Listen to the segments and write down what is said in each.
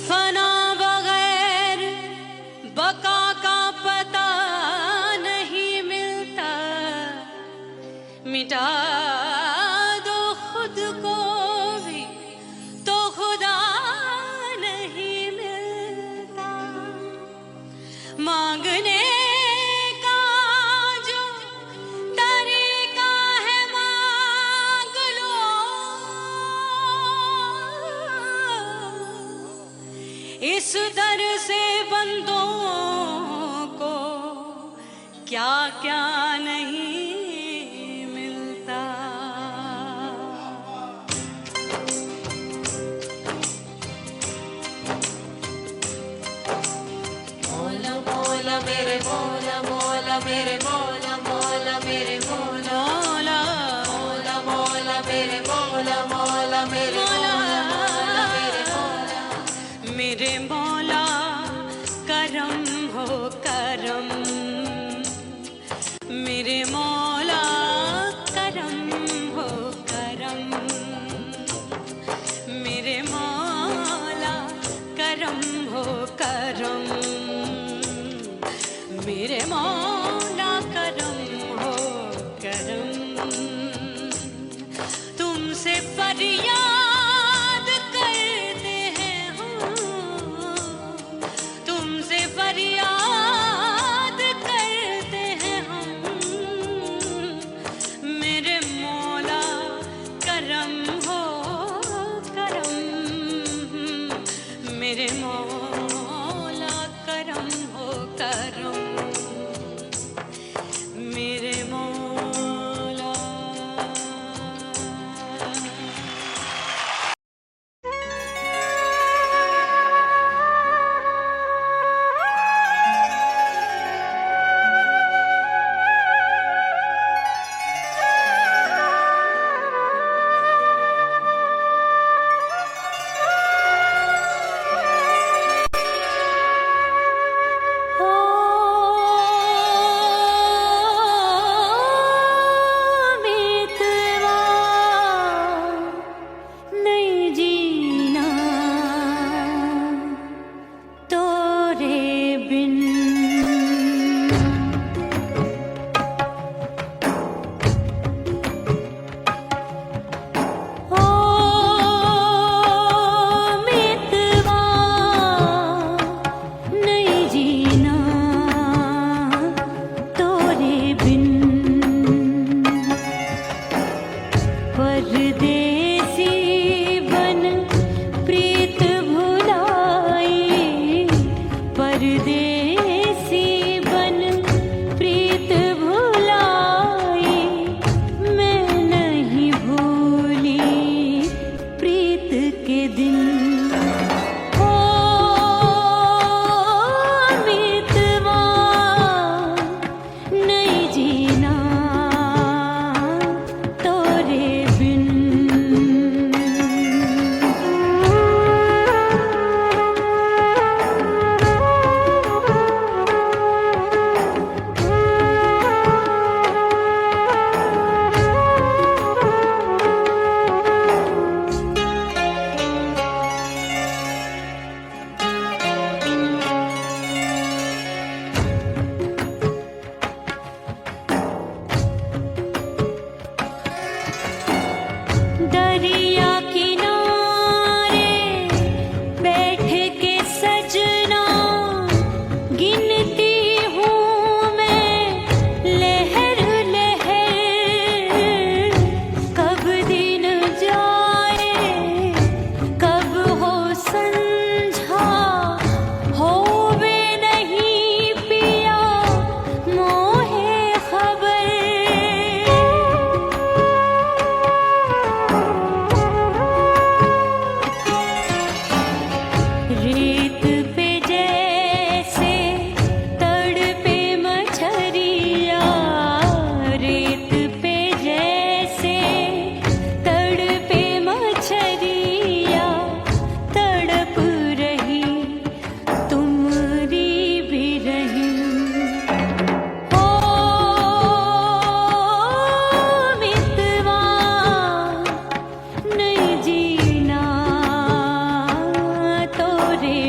फना बगैर बका का पता नहीं मिलता, मिटा दो खुद को भी तो खुदा नहीं मिलता। मांगने का जो तरीका है मांग लो, इस दर से बंदों को क्या क्या नहीं मिलता। मौला मौला मेरे मौला, मौला मेरे मौला, मौला मेरे मौला, मौला मौला मेरे मौला, मौला मेरे मौला, मौला मेरे मौला। मेरे मौला करम हो करम, मेरे मौला करम हो करम, मेरे मौला करम हो करम, मेरे मौला करम हो करम। तुमसे फरियाद करते हैं हम, तुमसे फरियाद करते हैं हम, मेरे मौला करम हो करम, मेरे मौला करम हो करम, मेरे मौला। रे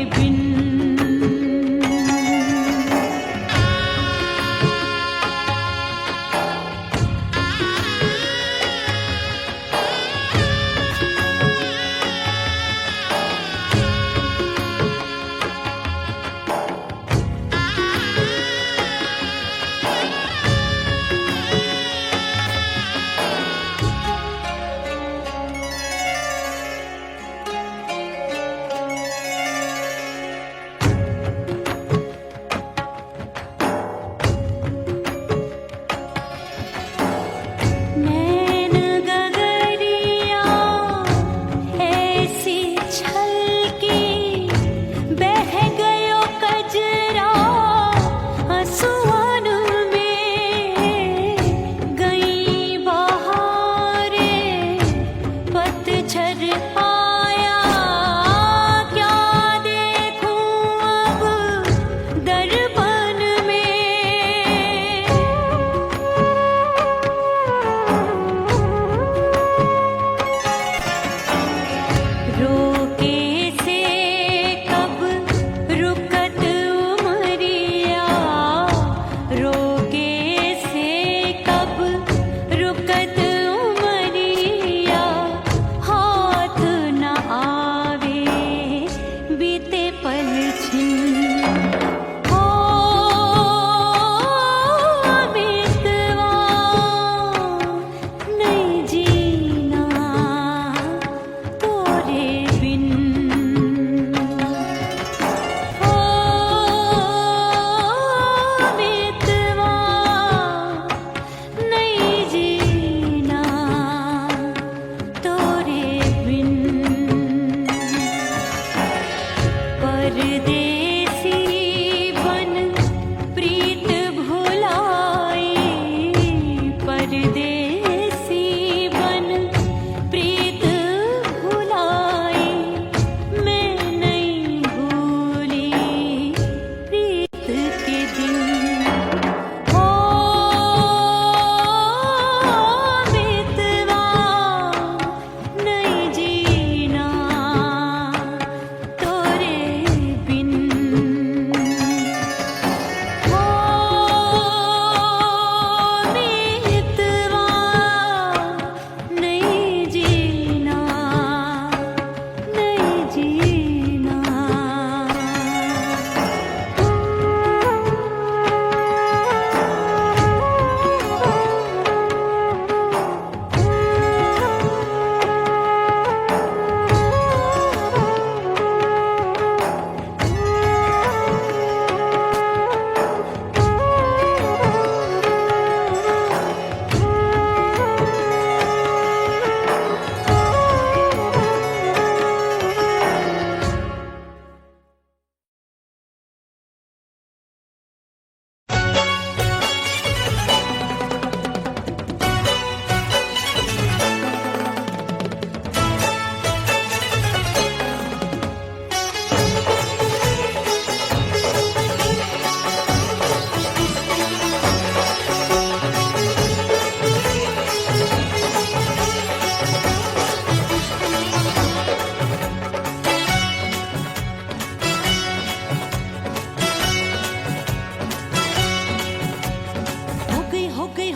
परदेसी बन प्रीत भुलाए, परदेसी बन प्रीत भुलाए, मैं नहीं भूली प्रीत के दिन। ओ मितवा नहीं जीना तोरे बिन, ओ मितवा नहीं जीना, नहीं जीना।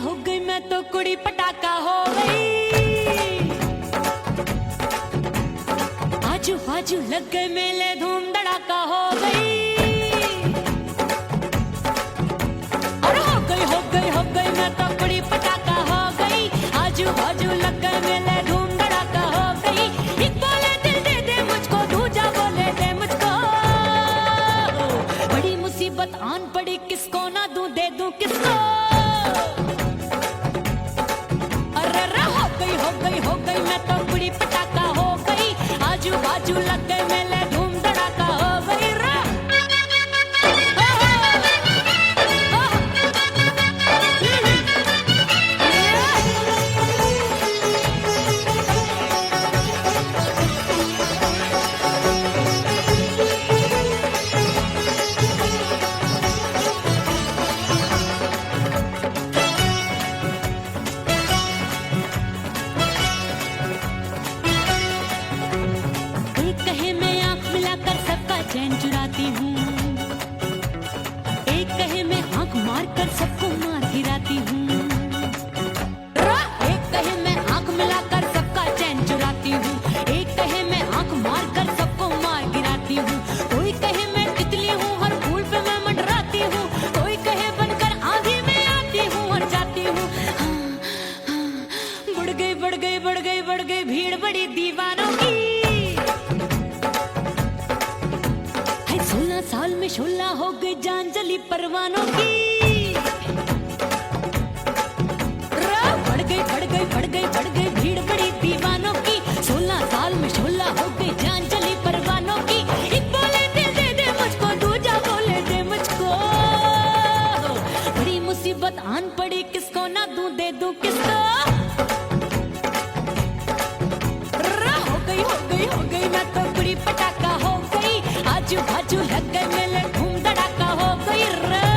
हो गई मैं तो कुड़ी पटाखा हो गई, आजू बाजू लग गए मेले धूम धड़ाका हो गई। अरे हो गई मैं तो कुड़ी पटाखा हो गई, आजू बाजू लग गए मेले धूम धड़ाका हो गई। एक बोले दिल दे दे मुझको, दूजा बोले दे मुझको, बड़ी मुसीबत आन पड़ी किसको ना दूं दे दूं किसको। हो गई मैं तो कुड़ी पटाखा हो गई, आजू बाजू लग गए मेले धूम धड़ाका हो गई रे। चैन चुराती हूँ, एक कहे मैं आंख मार कर सबको मार गिराती हूँ, एक कहे मैं आंख मिलाकर सबका चैन चुराती हूँ, एक कहे मैं आंख मार कर सबको मार गिराती हूँ। कोई कहे मैं तितली हूँ हर फूल पे मैं मंडराती हूँ, कोई कहे बनकर आंधी में आती हूँ और जाती हूँ। बढ़ गई भीड़ बड़ी दीवानों की, 16 साल में शोला हो गई जान जली परवानों की। बढ़ गई भीड़ बड़ी दीवानों की, 16 साल में शोला हो गई जान जली परवानों की। एक बोले दिल दे दे मुझको, दूजा बोले दे मुझको, बड़ी मुसीबत आन पड़ी किसको ना दूं दे दूं किसको। हो गई मैं तो कुड़ी पटाखा हो गई, आजू बाजू लग गए मेले धूम धड़ाका हो गई रे।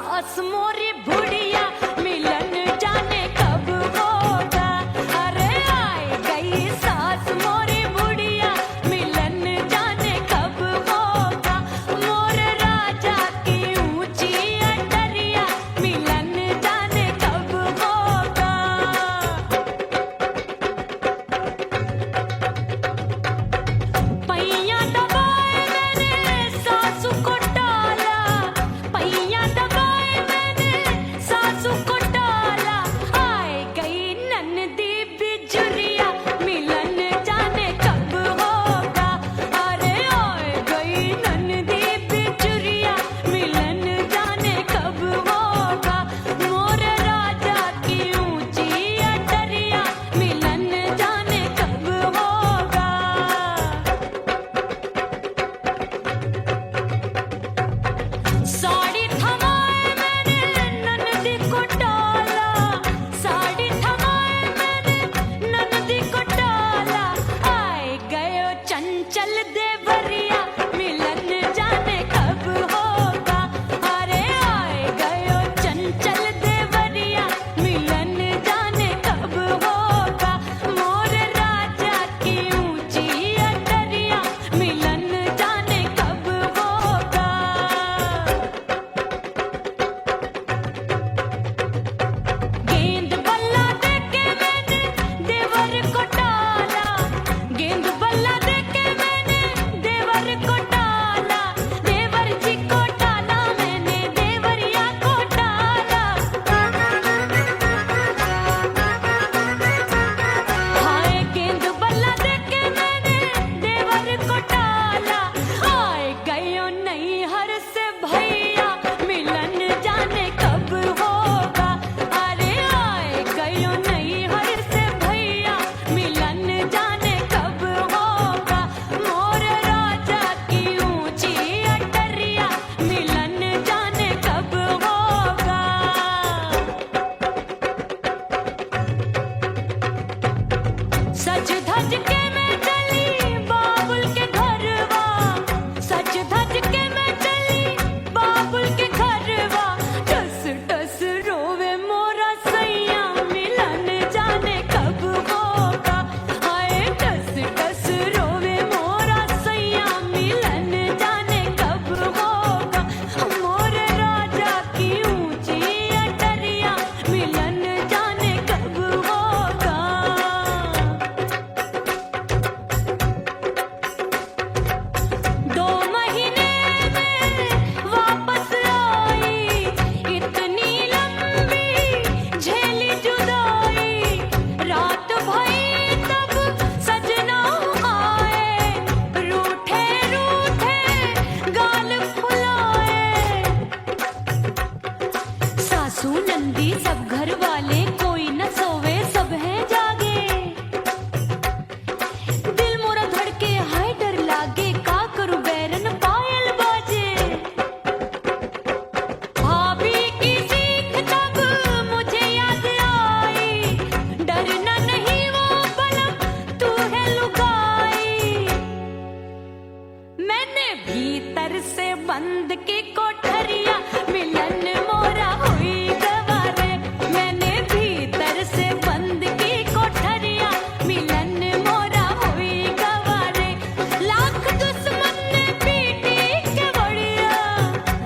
सास मोरी बुढ़िया मिलन जाने कब होगा। अरे आए गई सास मोरी बुढ़िया मिलन जाने कब होगा। मोर राजा की ऊंची अटरिया मिलन जाने कब होगा। पैया दबाए मैंने सासू को टाला, पैया दबाए मैंने सासू को टाला। आए गई ननदी बिजुरिया मिलन जाने कब होगा। अरे आए गई ननदी बिजुरिया मिलन जाने कब होगा। मोर राजा की ऊंची अटरिया मिलन जाने कब होगा। साड़ी थमाए मैंने ननदी को डाला, साड़ी थमाए मैंने ननदी को डाला। आए गयो चंचल देवरिया मिलन जाने कब होगा। अरे आए गयो चंचल देवरिया मिलन जाने कब होगा। मोर राजा की ऊंची अटरिया मिलन जाने कब होगा। गेंद बल्ला देके मैंने देवर को टाला, गेंद बल्ला देके मैंने देवर को टाला। देवर जी को टाला मैंने देवरिया को टाला। हाय गेंद बल्ला देके मैंने देवर को टाला। आए गयो नैहर से भैया मिलन जाने कब होगा। अरे आए गयो नैहर से भैया मिलन जाने कब होगा। मोर राजा की ऊंची अटरिया मिलन जाने कब होगा। सज धज के मैं चली बाबुल के घरवा, सज धज के मैं चली बाबुल के घरवा। टस टस रोवे मोरा सैया मिलन जाने कब होगा। हाय टस टस रोवे मोरा सैया मिलन जाने कब होगा। मोर राजा की ऊंची अटरिया मिलन जाने कब होगा। 2 महीने में वापस आई, इतनी लंबी झेली जुदाई। रात भई तब सजना आए, रूठे रूठे गाल फुलाए। सासू नंदी सब घर वाले कोई न सोवे सब हैं जागे। दिल मोरा धड़के हाय डर लागे का करूं बैरन पायल बाजे। भाभी की सीख तब मुझे याद आई, डरना नहीं वो बलम तू है लुगाई। मैंने भीतर से बंद की कोठरिया मिलन मोरा हुई गवारे। मैंने भीतर से बंद की कोठरिया मिलन मोरा हुई गवारे। लाख दुश्मन ने पीटी के बढ़िया,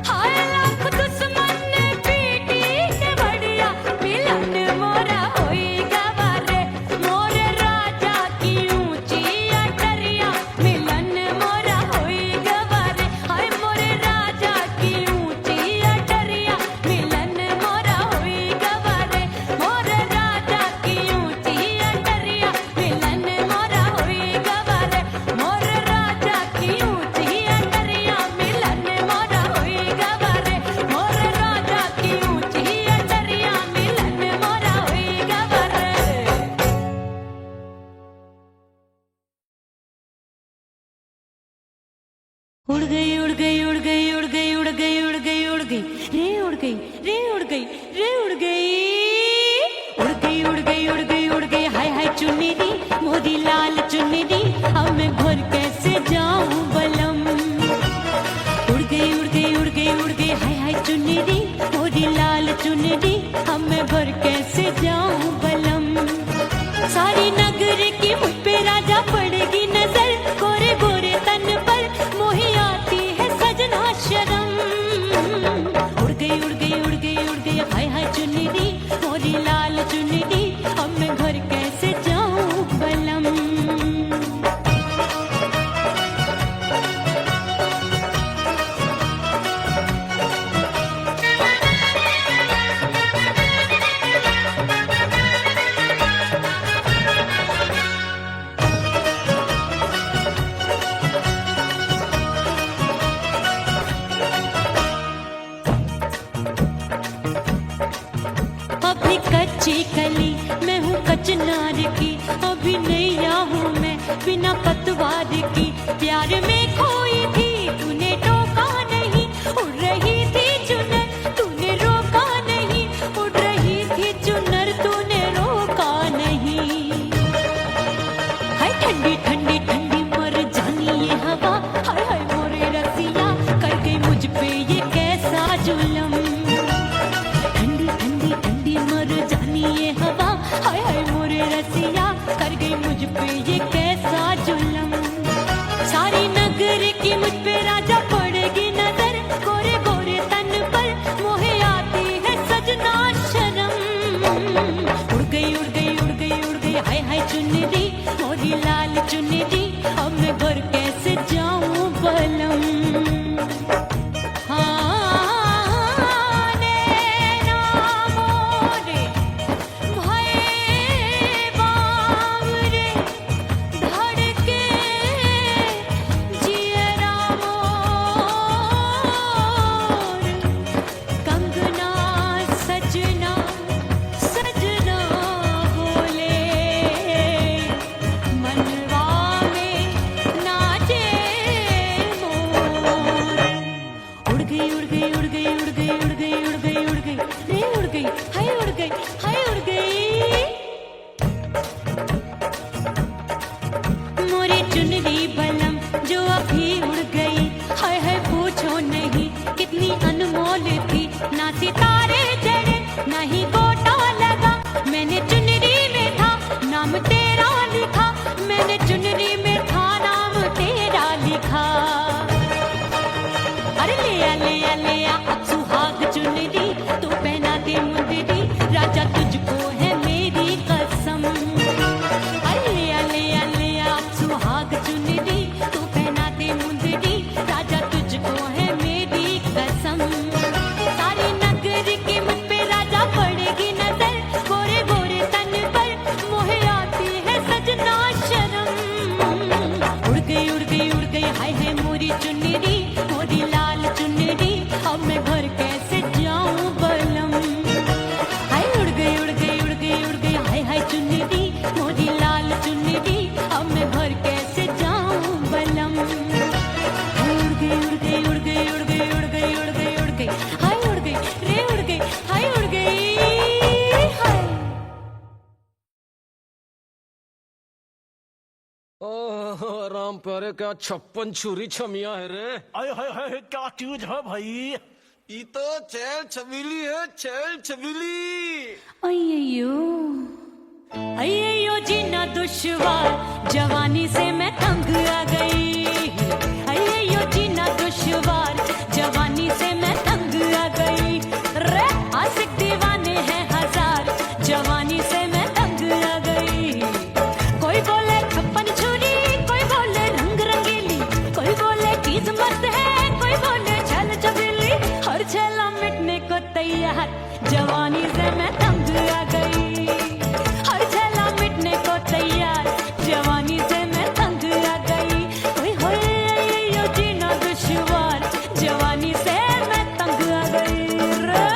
हाय लाख दुश्मन ने पीटी के बढ़िया। मिलन मोरा हुई गवारे। मोर राजा की ऊंची अटरिया मिलन मोरा हुई गवारे। हाय मोर राजा की ऊंची अटरिया मिलन मोरा हुई गवारे। मोर राजा की ऊंची अटरिया मिलन मोरा हुई गवारे। मोर राजा की ऊंची अटरिया मिलन मोरा हुई गवारे। मोर राजा की ऊंची अटरिया मिलन मोरा हुई गवारे। उड़ गई उड़ गई उड़ गई उड़ गई उड़ गई उड़ गई उड़ गई रे उड़ गई रे उड़ गई रे उड़ गई उड़ गई उड़ गई उड़ गई उड़ गई। हाय हाय चुन्नी मोरी लाल चुन्नी, अब मैं घर कैसे जाऊं बलम। उड़ गई उड़ गई उड़ गई उड़ गई हाय हाय चुन्नी मोरी कच्ची कली मैं हूँ कचनार की, अभी नैया हूँ मैं बिना पतवार की। प्यार में खोई थी तूने टोका नहीं, उड़ रही थी चुनर तूने रोका नहीं, उड़ रही थी चुनर तूने रोका नहीं। हाय ठंडी ठंडी ठंडी मर जानी ये हवा, हाय हाय मोरे रसिया कर गई मुझ पे ये कैसा जुल्म। ठंडी ठंडी ठंडी मर जानी ये हवा, हाय हाय मोरे रसिया कर गई मुझ पे ये कैसा जुल्म। सारी नगर की मुझ पे राजा पड़ेगी नजर, गोरे गोरे तन पर मोहे आती है सजना शर्म। उड़ गई उड़ गई उड़ गई उड़ गई हाय हाय चुनरी मोरी लाल चुनरी, अब मैं घर कैसे जाऊं बलम। हाँ नैना मोरे भये बावरे, धड़के जियरा मोर, कंगना सजना सजना बोले, मनवा में नाचे मोर। उड़ गई उड़ गई उड़ गई उड़ गई उड़ गई उड़ गई उड़ गई रे उड़ गई हाय उड़ गई हाय उड़ गई। मोरी चुनरी बलम जो अभी उड़ गई, हाय हाय पूछो नहीं कितनी अनमोल थी। ना सितारे जड़े ना ही गोटा लगा, मैंने चुनरी में था नाम तेरा लिखा, मैंने चुनरी में था नाम तेरा लिखा। अरे ले आ ले आ ले आ अब सुहाग चुनरी, तू पहना दे मुंदरी राजा तुझको है मेरी कसम। अरे ले आ ले आ ले आ अब सुहाग चुनरी, तू पहना दे मुंदरी राजा तुझको है मेरी कसम। सारी नगर की मुझ पे राजा पड़ेगी नजर, गोरे गोरे तन पर मोहे आती है सजना शर्म। उड़ गई उड़ गई उड़ गई हाय हाय मोरी चुनरी मोरी लाल चुनरी, अब मैं घर कैसे जाऊं बलम। हाय उड़ गई उड़ गई उड़ गई उड़ गई हाय हाय चुनरी मोरी लाल चुनरी, अब मैं घर कैसे जाऊं बलम। हाय उड़ गई उड़ गई उड़ गई उड़ गई उड़ गई उड़ गई उड़ गई हाय उड़ गई रे उड़ गई हाय उड़ गई हाय। ओह राम प्यारे क्या 56 छुरी छमिया है रे। हाय हाय हाय क्या चीज है भाई। ये तो चैल छबीली है, चैल छबीली। अय्यो अय्यो जीना दुश्वार, जवानी से मैं तंग आ गई। अय्यो जीना दुश्वार, जवानी से मैं तंग आ गई। रे आशिक दीवाने हैं हजार, जवानी से मैं तंग आ गई। कोई बोले 56 छुरी, कोई बोले रंग रंगीली, कोई बोले चीज मस्त है, कोई बोले छल छबीली। हर छेला मिटने को तैयार, जवानी से मैं तंग आ गई। हर छेला मिटने को तैयार, जवानी से मैं तंग आ गई। ओए होए यो जीना दुश्वार, जवानी से मैं तंग आ गई रे।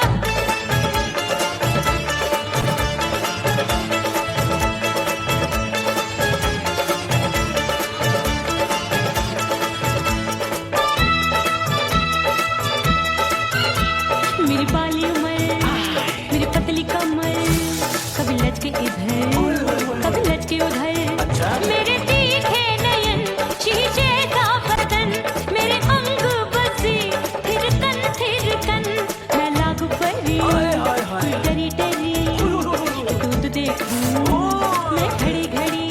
मेरी बाली उमर, मेरी पतली कमर, कभी लचके इधर कभी लचके उधर। मेरे तीखे नयन शीशे का बदन, मेरे अंग बसी थिरकन थिरकन। मैं लागू परी डरी डरी, दूध देखूं मैं घड़ी घड़ी।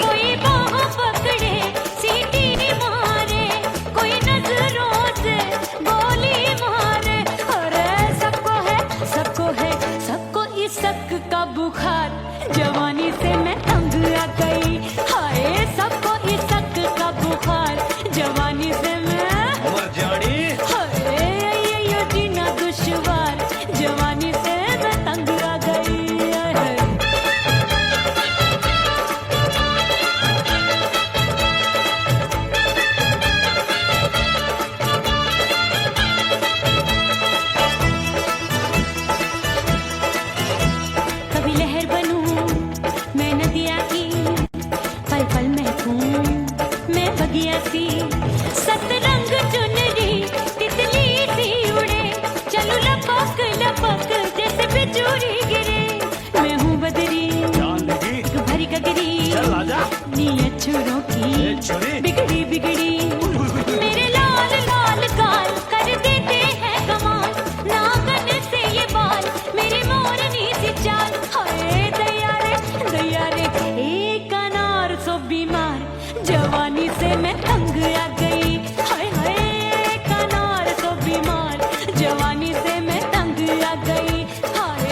कोई बाह पकड़े सीटी मारे, कोई नजरों से गोली मारे। अरे सबको है सबको इस शक का बुखार, जवानी से मैं तंग आ गई। हाय सबको इस शक का बुखार, जवानी से मैं मर जानी। हाय ये जीना दुश्वार, जवानी से मैं तंग चूरी गिरे मैं हूँ बदरी जान लगी भरी गगरी चल आजा नी अछूरों की ए छोरी बिगड़ी बिगड़ी मेरे लाल लाल गाल कर देते हैं कमाल नागन से ये बाल मेरी मोरनी सी चाल हाय दैया रे एक अनार सो बीमार जवानी से मैं तंग आ गई हाय हाय एक अनार सो बीमार जवानी से मैं तंग आ गई हाय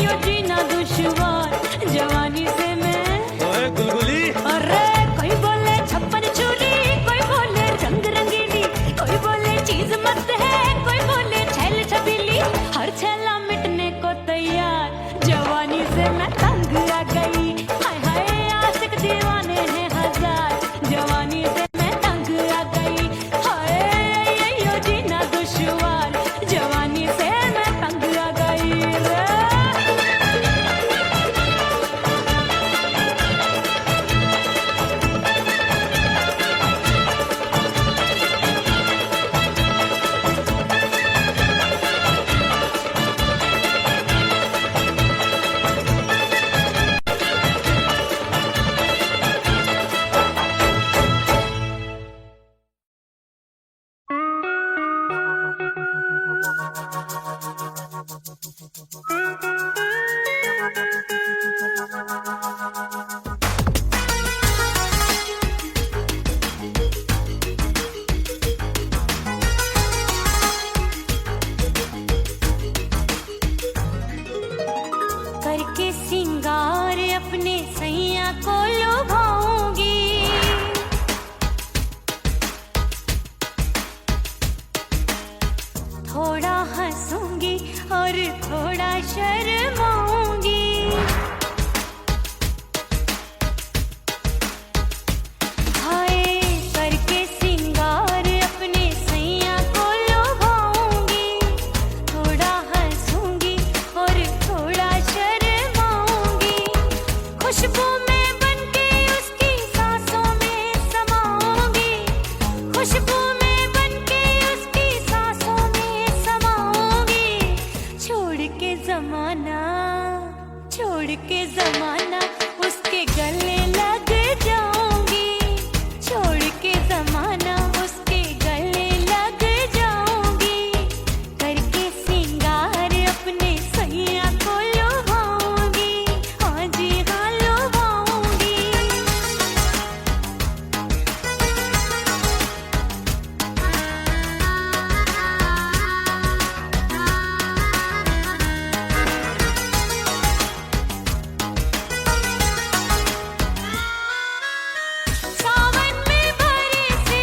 यो जीना दुश्वार जवानी से मैं ओए गुलगुली अरे कोई बोले छप्पन छुरी कोई बोले रंग रंगीली कोई बोले चीज मस्त है कोई बोले छैल छबीली हर छैला मिटने को तैयार जवानी से मैं तंग आ गई हाय हाय आशिक दीवाने हैं हजार जवानी से मैं तंग आ गई हाय यो जीना दुश्वार जवानी से मैं तंग आ गई रे करके सिंगार अपने सैया को लुभाऊंगी थोड़ा हंसूंगी और थोड़ा शर्माऊंगी हाय करके सिंगार अपने सैया को लुभाऊंगी थोड़ा हंसूंगी और थोड़ा शर्माऊंगी खुशबू में बनके उसकी सांसों में समाऊंगी खुशबू में बनके उसकी सांसों में समाऊंगी छोड़ के जमाना उसके गले लग जाऊंगी छोड़ के जमाना उसके गले लग जाऊंगी करके सिंगार अपने सैया को लुभाऊंगी हाँ जी हाँ लुभाऊंगी सावन में बरसे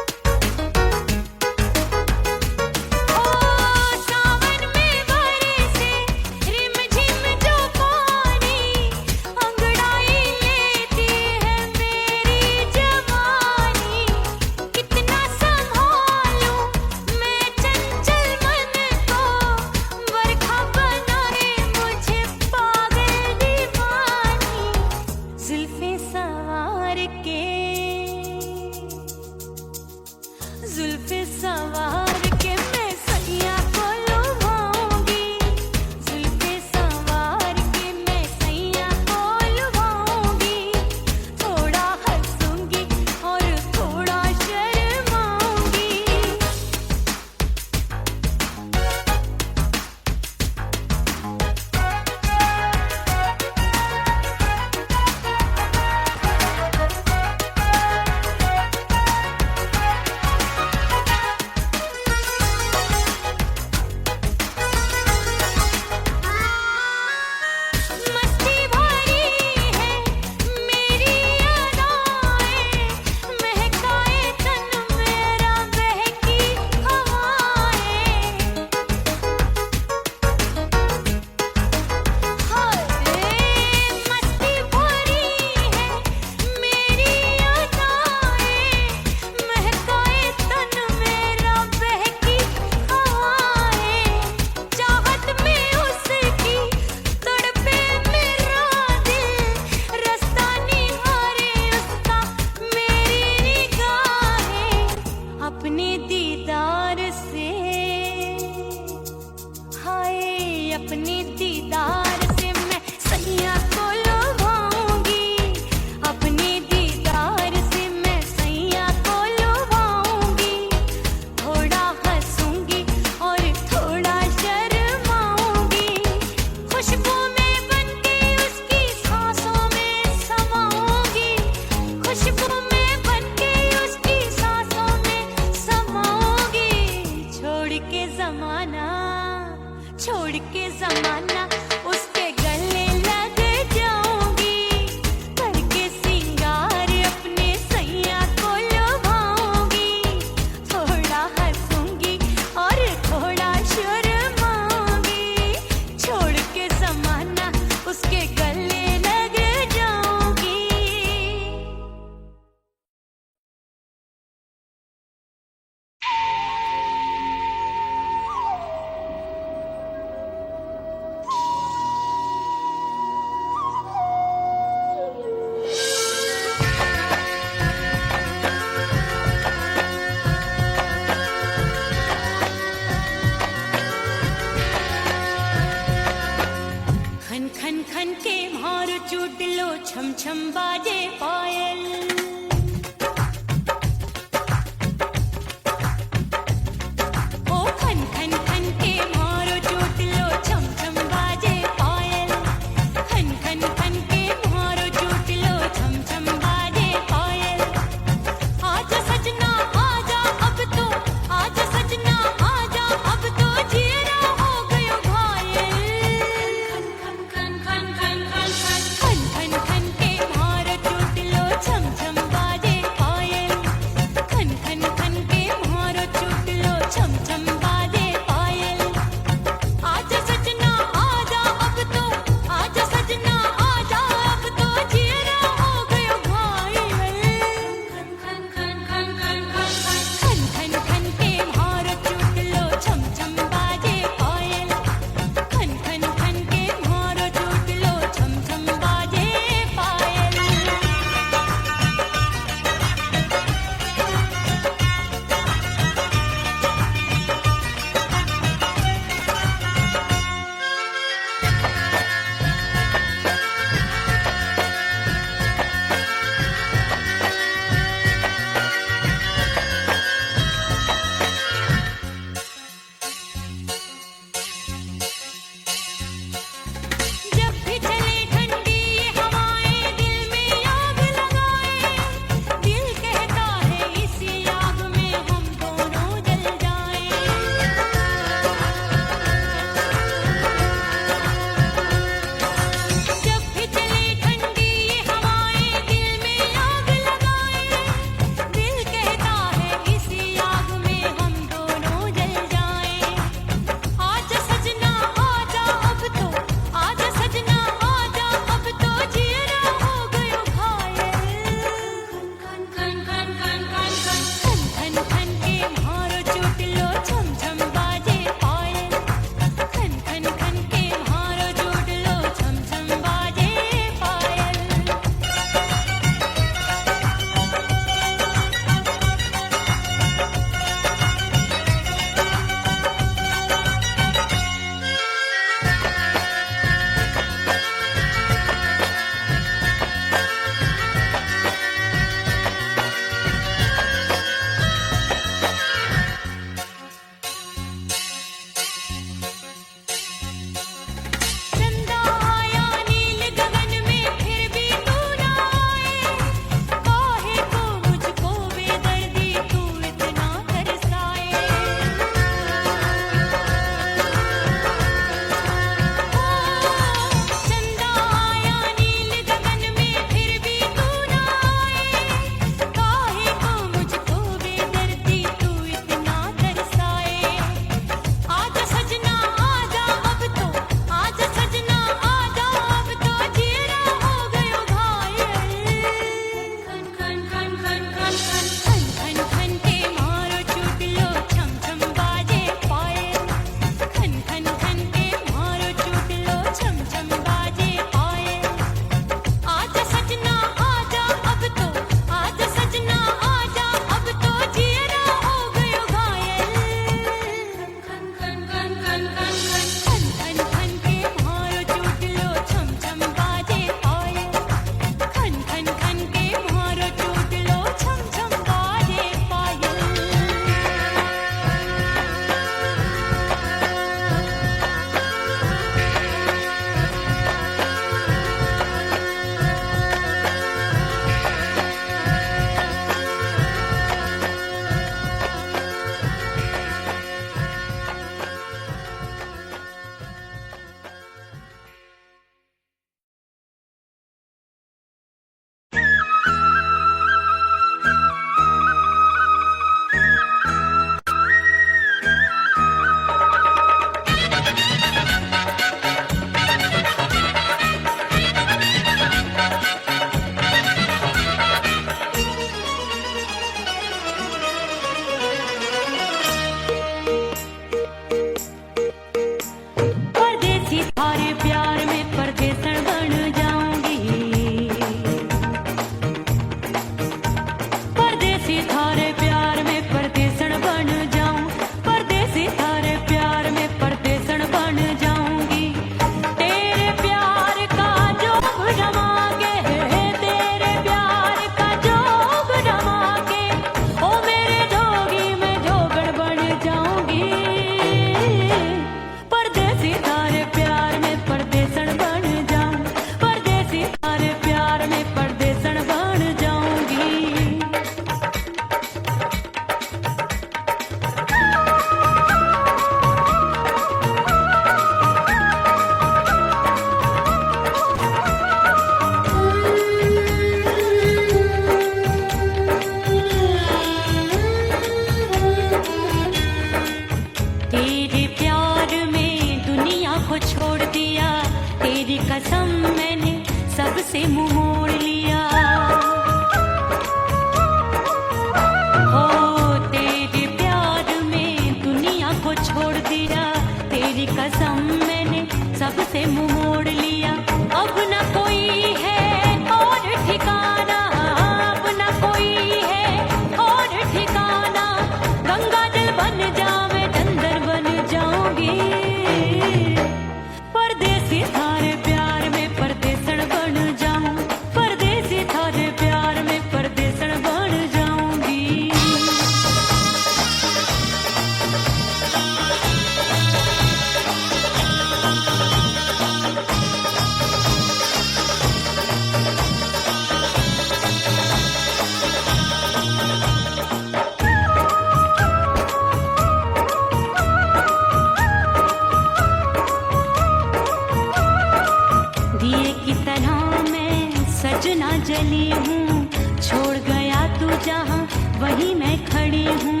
छोड़ गया तू जहाँ वहीं मैं खड़ी हूँ।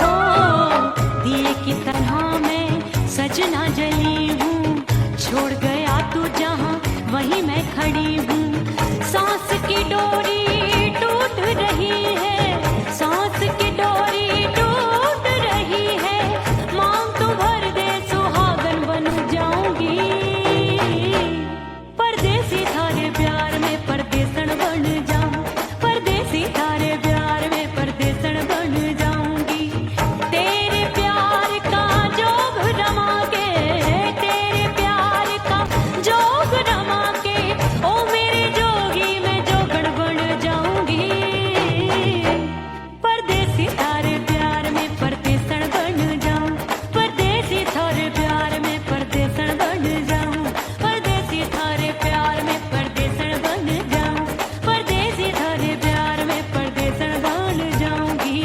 ओ दिए की तरह मैं सजना जली हूँ, छोड़ गया तू जहाँ वहीं मैं खड़ी हूँ। सांस की डोरी टूट रही है, सांस की डोरी टूट रही है, मांग तो भर दे सुहागन बन जाऊंगी। परदेसी थारे प्यार में परदेसन बन जाऊं, परदेसी थारे प्यार में परदेसन बन जाऊंगी। तेरे प्यार का जोग रमा के, तेरे प्यार का जोग रमा के, ओ मेरे जोगी मैं जोगण बन जाऊंगी। परदेसी थारे प्यार में परदेसन बन जाऊं, परदेसी थारे प्यार में परदेसन बन जाऊं, परदेसी थारे प्यार में परदेसन बन जाऊं, परदेसी थारे प्यार में परदेसन बन जाऊंगी।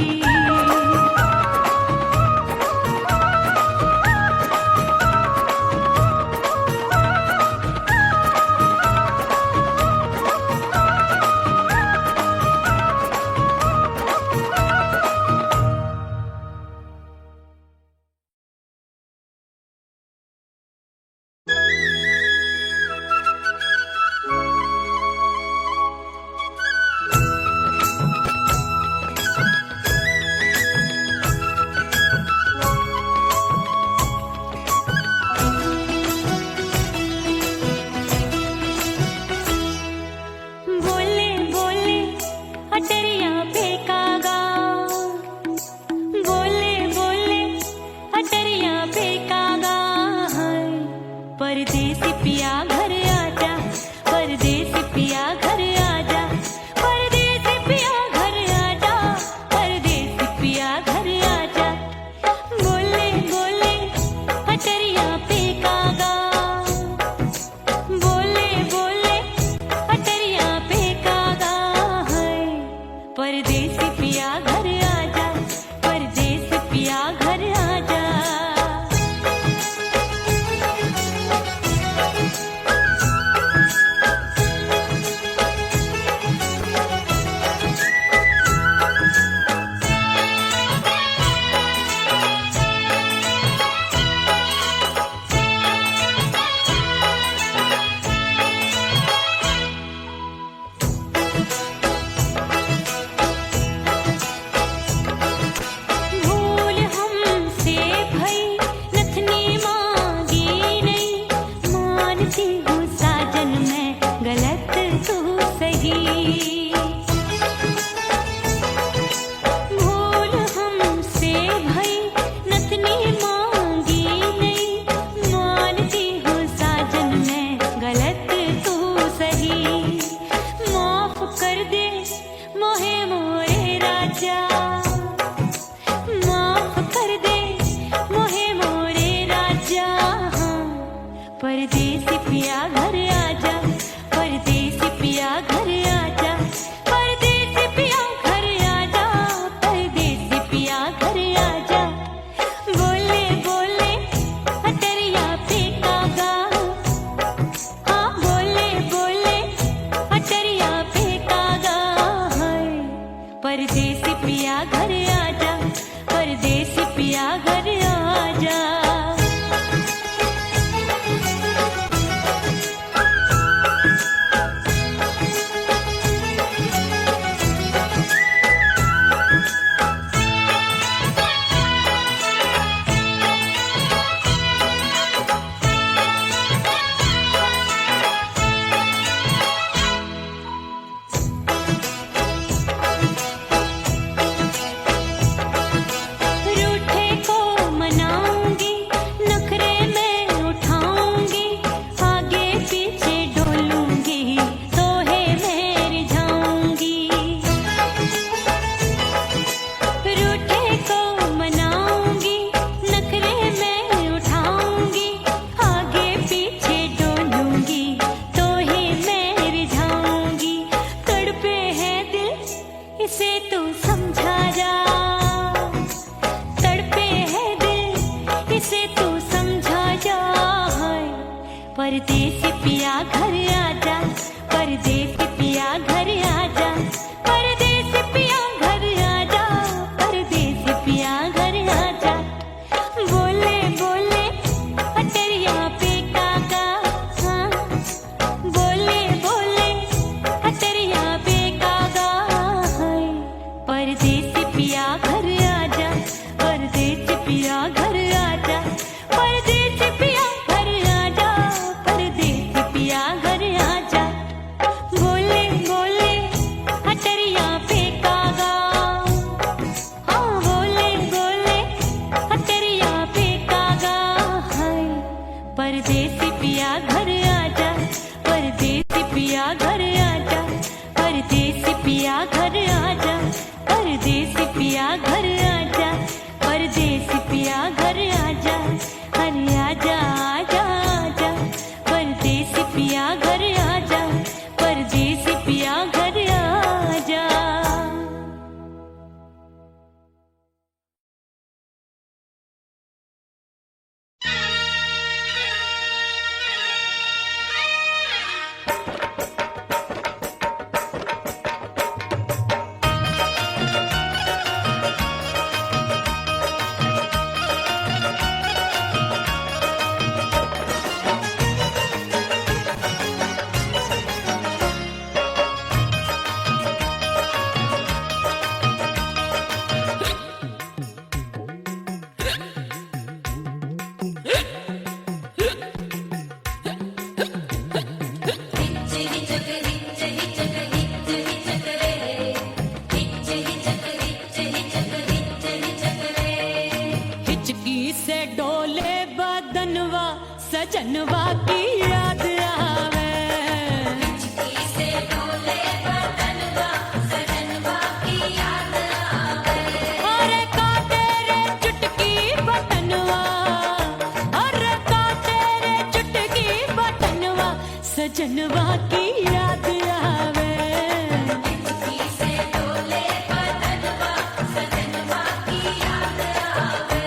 बोले बोले अटरिया फेंकागा, बोले बोले अटरिया फेंकागा। परदेसी पिया घर आजा, परदेसी पिया घर आजा, परदेसी पिया घर आजा, परदेसी पिया घर आजा। बोले बोले अटरिया फेंकागा, बोले बोले अटरिया फेंकागा। परदेसी पिया घर आजा, परदेसी पिया घर आजा। भूल हमसे भई नथनी मांगी नहीं, मानती हूँ साजन मैं गलत तू सही। भूल हमसे भई नथनी मांगी नहीं, मानती हूँ साजन मैं गलत तू सही। माफ कर दे मोहे मोरे राजा, माफ कर दे मोहे मोरे राजा। परदेसी पिया घर आजा, परदेसी पिया घर आजा, परदेसी पिया घर आजा, परदेसी पिया घर आजा। बोले बोले अटरिया फेंकागा, हाँ बोले बोले अटरिया फेंकागा। परदेसी पिया पिया घर आजा, परदेसी पिया घर आजा, परदेसी पिया घर आजा, परदेसी पिया घर आजा, अरे आजा आजा आजा, परदेसी पिया घर आजा, परदेसी पिया घर आजा। सजनवा की याद आवे, हिचकी से डोले बदनवा, सजनवा की याद आवे, अरे का तेरे चुटकी बटनवा, अरे का तेरे चुटकी बटनवा, सजनवा की याद आवे, हिचकी से डोले बदनवा, सजनवा की याद आवे।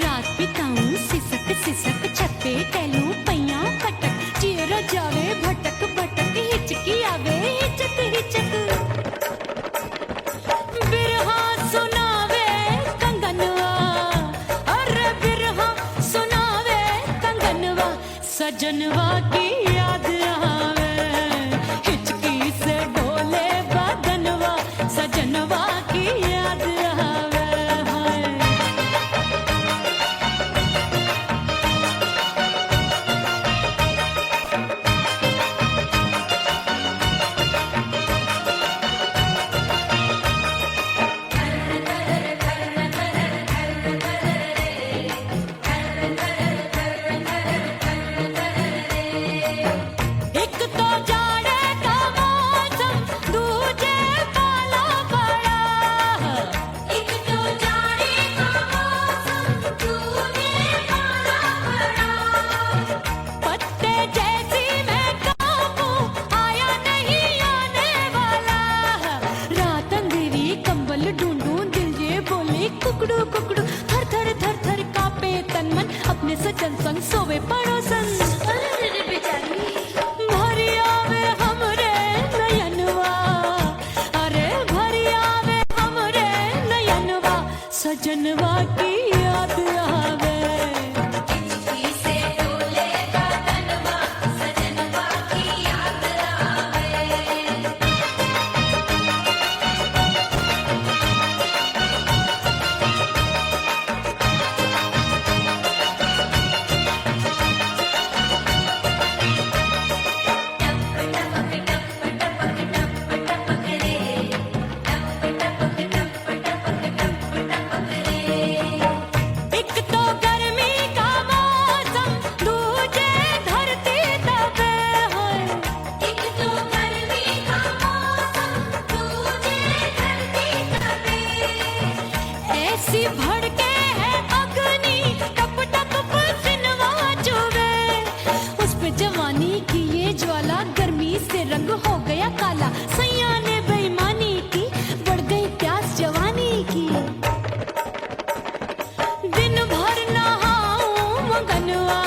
रात बिताऊं सिसक सिसक छत्ते टहलूं पैया पटक, चेहरा जावे भटक भटक, हिचकी आवे हिचक हिचक, बिरहा सुनावे कंगनवा, अरे बिरहा सुनावे कंगनवा, सजनवा की याद आवे, हिचकी से डोले बदनवा, सजनवा की याद आवे। एक तो जाड़े का मौसम, दूजे पाला पड़ा, एक तो जाड़े का मौसम, दूजे पाला पड़ा, पत्ते जैसी मैं कांपूं, आया नहीं आने वाला, रात अंधेरी कंबल ढूंढूं, दिल ये बोले कुकड़ू कुकड़ू, थर थर थर थर कांपे तन मन, अपने सजन संग सोवे पड़ोसन, भरी आवे हमरे नयनवा, अरे भरी आवे हमरे नयनवा, सजनवा की याद आवे, हिचकी से डोले बदनवा, सजनवा की याद आवे। एक तो गर्मी का मौसम, दूजे धरती तपे है, एक तो गर्मी का मौसम, दूजे धरती तपे, ऐसी भड़के है अग्नि, टप टप पसीनवा चुभे, उस पे जवानी की ये ज्वाला, गर्मी से रंग हो गया काला, सैया ने बेईमानी की, बढ़ गई प्यास जवानी की, दिन भर नहाऊं आंगनवा,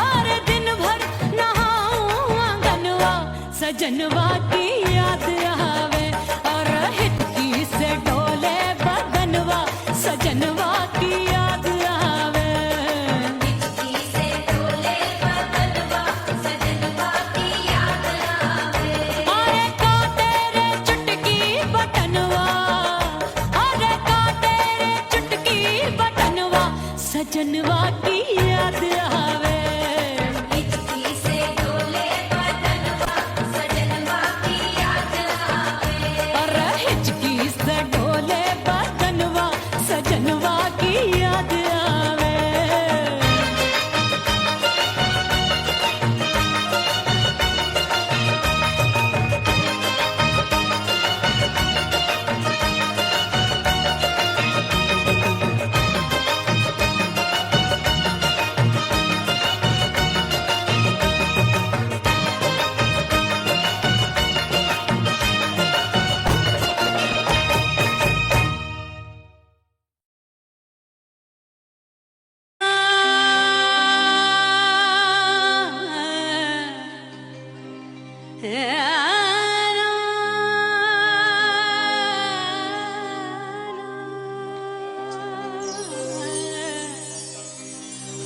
अरे दिन भर नहाऊं आंगनवा, सजनवा की याद आवे, और हिचकी से डोले बदनवा, सजनवा की याद आवे, हिचकी से डोले बदनवा, सजनवा की याद आवे, अरे का तेरे चुटकी बटनवा, अरे का तेरे चुटकी बटनवा, सजनवा की याद आवे, हिचकी से डोले बदनवा, सजनवा की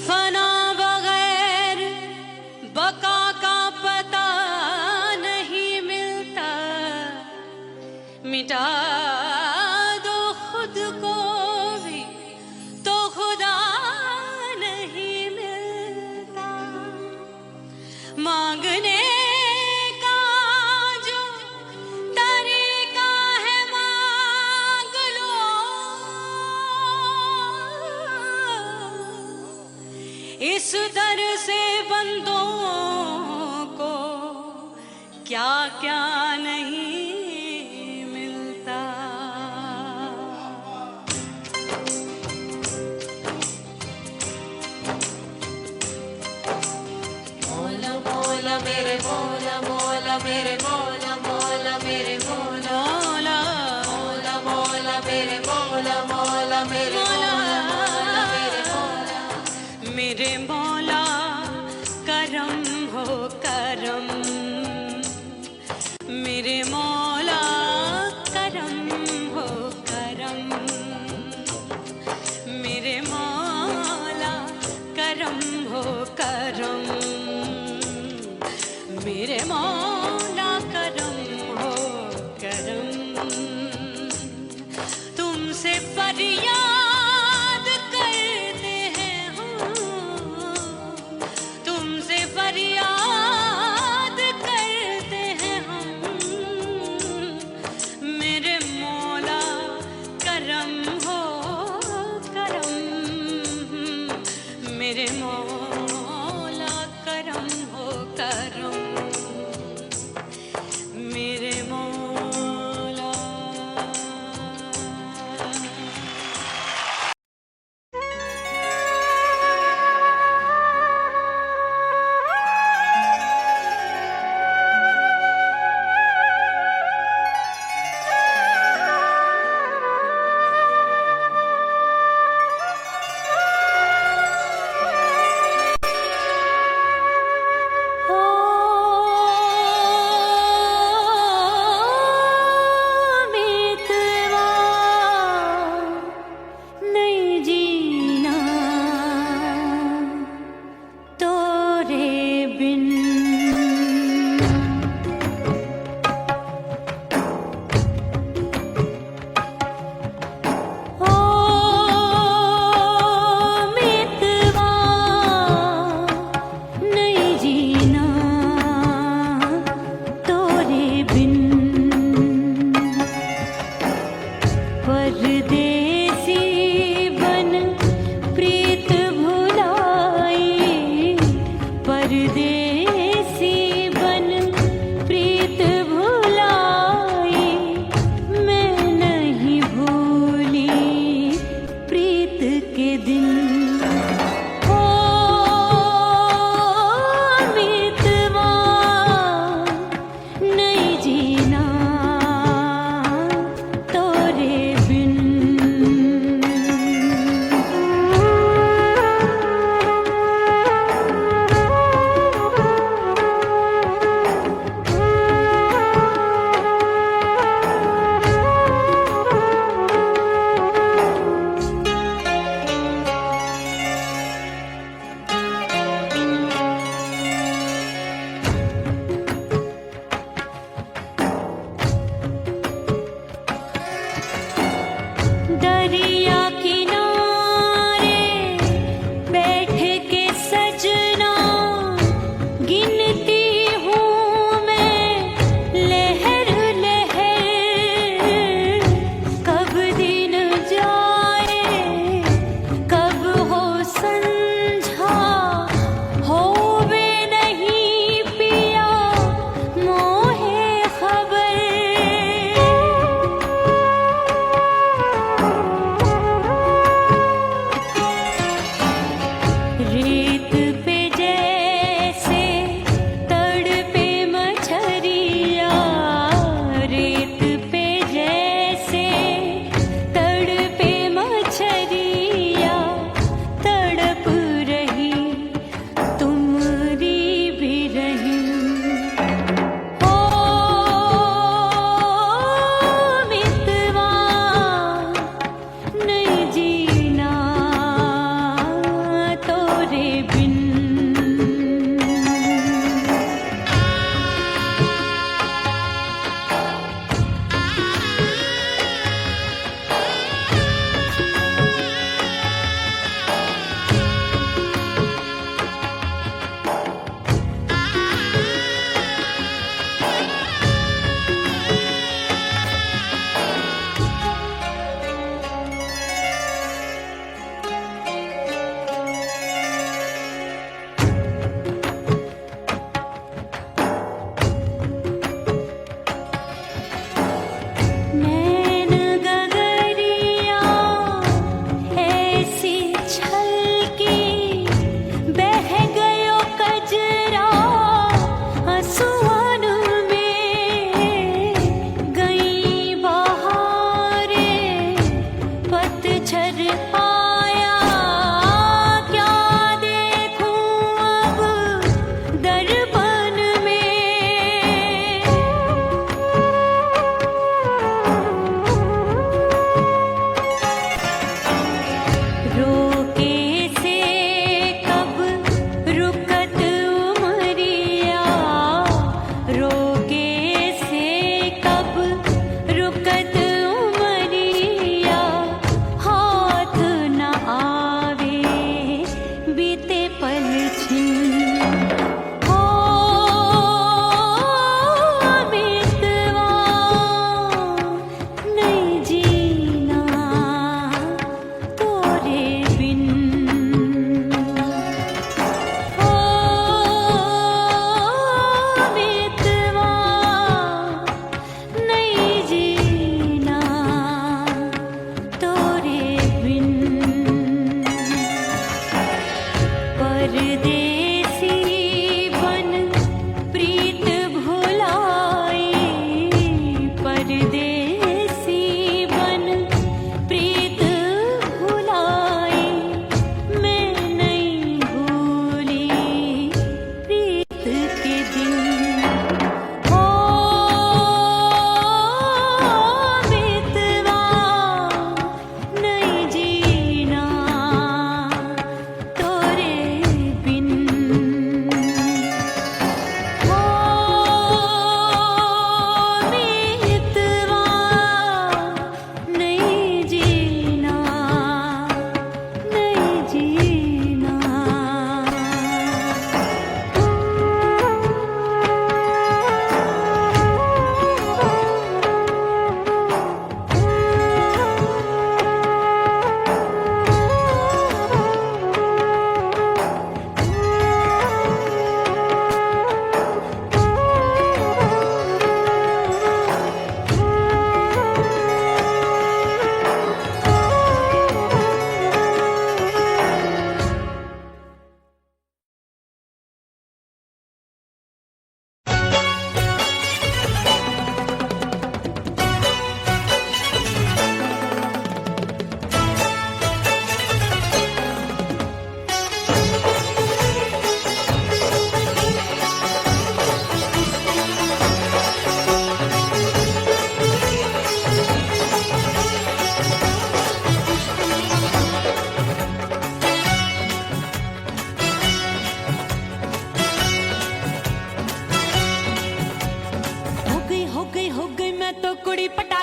फना बगैर बका का पता नहीं मिलता, मिटा दो खुद को भी तो खुदा नहीं मिलता। मांगने का जो तरीका है मांग लो, इस दर से बंदों को क्या क्या नहीं मिलता। मौला मौला मेरे मौला मौला मेरे मौला मौला मेरे मौला मौला मौला मेरे मौला मौला मेरे मौला मेरे मौला मेरे मौला करम हो करम, मेरे मौला करम हो करम, मेरे मौला करम हो करम, मेरे मौला करम हो करम। तुमसे फरियाद करते हैं हम, तुमसे फरियाद करते हैं हम, मेरे मौला करम हो करम, मेरे मौला करम हो करम, मेरे मौला।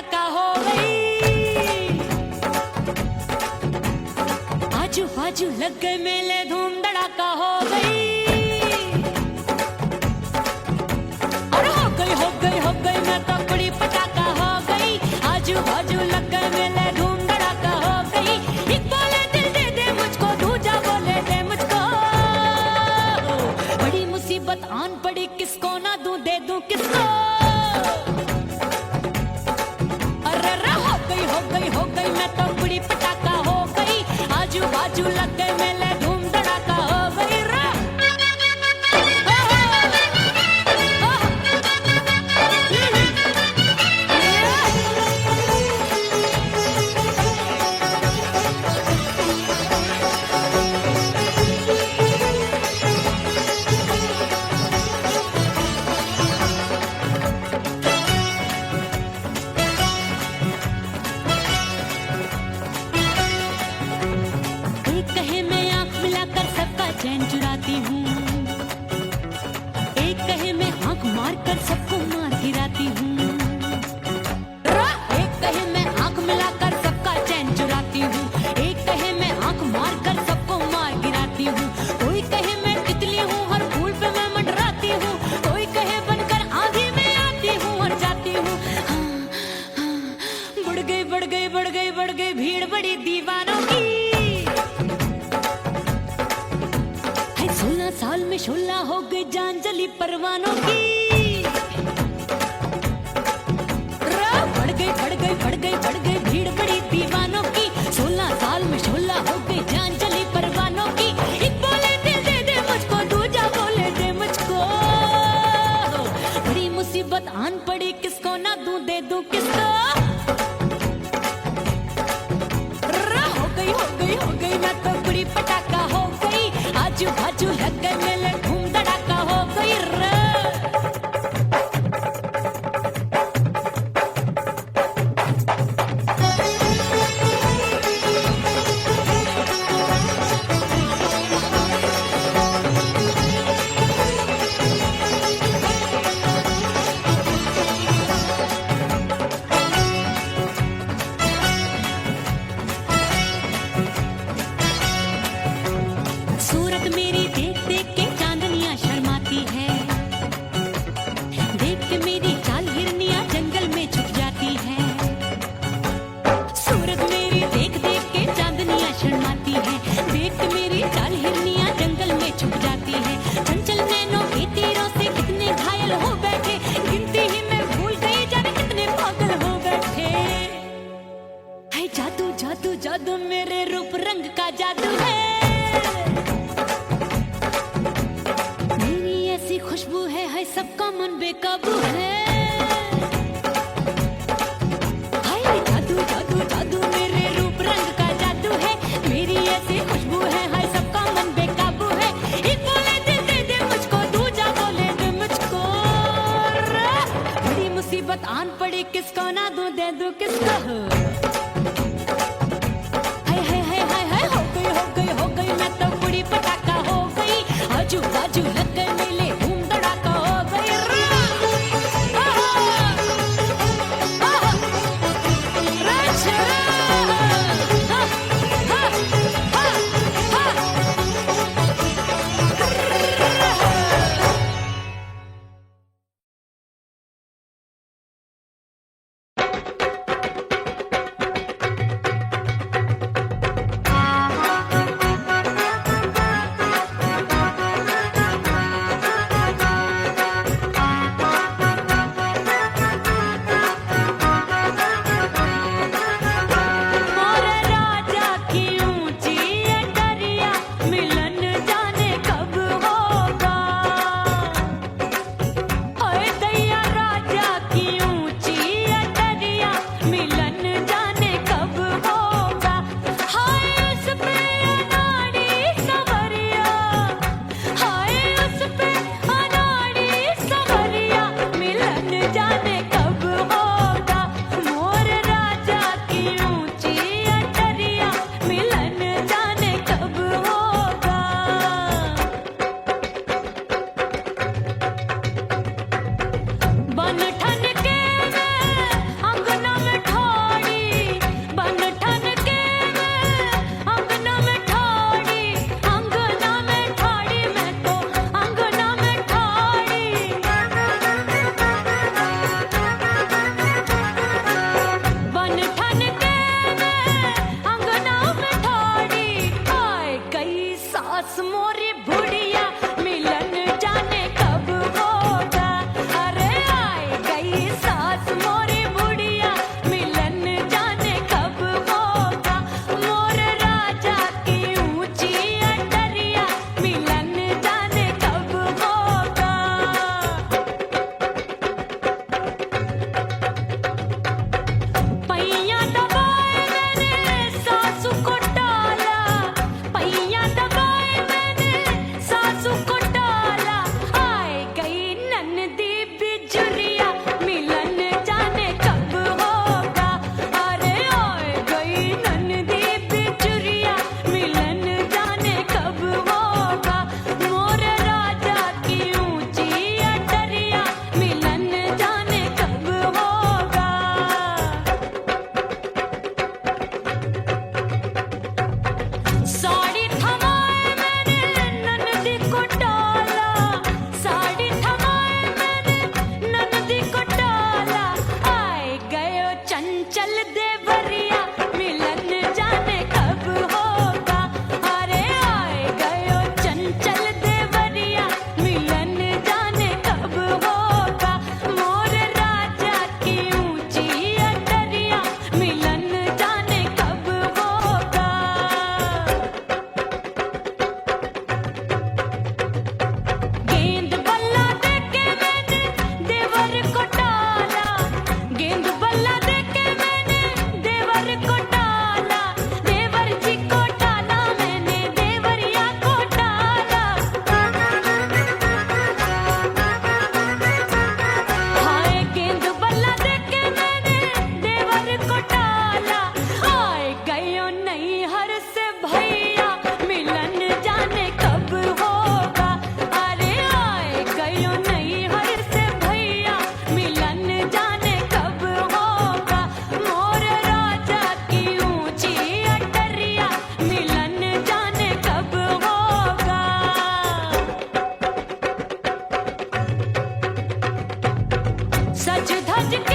धड़ाका हो गई। आजू बाजू लग गए मेले, धूम धड़ाका हो गई। और हो गई मैं तो बड़ी पटाखा हो गई। आजू बाजू लग गए मेले, धूम धड़ाका हो गई। एक बोले दिल दे दे मुझको, दूजा बोले दे मुझको। बड़ी मुसीबत आन पड़ी, किसको ना दूं दे दूं किसको। हो गई मैं तो बड़ी पटाखा हो गई। आजू बाजू लग गए मेले, धूम धड़ाका हो गई रा। एक कहे मैं आंख मिलाकर सबका चैन चुराती हूँ, एक कहे मैं आंख मारकर सबको मार गिराती हूँ। एक कहे मैं आंख मिलाकर सबका चैन चुराती हूँ, एक कहे मैं आंख मारकर सबको मार गिराती हूँ। कोई कहे मैं तितली हूँ, हर फूल पे मैं मंडराती हूँ। कोई कहे बनकर आंधी में आती हूँ और जाती हूँ। बढ़ गई भीड़ बड़ी दीवानों की। 16 साल में शोला हो गई, जान जली परवानों की। बढ़ गई भीड़ बड़ी दीवानों की। 16 साल में शोला हो गई, जान जली परवानों की। एक बोले दिल दे दे मुझको, दूजा बोले दे मुझको। बड़ी मुसीबत आन पड़ी, किसको ना दूं दे दूं किसको। हो गई मैं तो बड़ी पटाखा हो गई। आजू बाजू लग गए मेले, धूम धड़ाका हो गई रे। सूरत मेरी देख देख के चांदनियां शर्माती है। देख के मेरी चाल हिरनियां जंगल में छुप जाती है। सूरत मेरी देख देख के चांदनियां शर्माती है। देख के मेरी चाल हिरनियां जंगल में छुप जाती है। चंचल नैनों के तीरों से कितने घायल हो बैठे, गिनती ही मैं भूल गई जाने कितने पागल हो बैठे। है जादू जादू जादू मेरे रूप रंग का जादू है। खुशबू है सबका मन बेकाबू है। हाय जादू जादू जादू मेरे रूप रंग का जादू है। मेरी ऐसी खुशबू है, हाय सबका मन बेकाबू है। एक बोले दिल दे दे मुझको, दूजा बोले दे मुझको। बड़ी मुसीबत आन पड़ी, किसको ना दूं दे दूं किसको। हो गई मैं तो बड़ी पटाखा हो गई। आजू बाजू लग गए मेले, धूम धड़ाका हो गई रा। सज धज के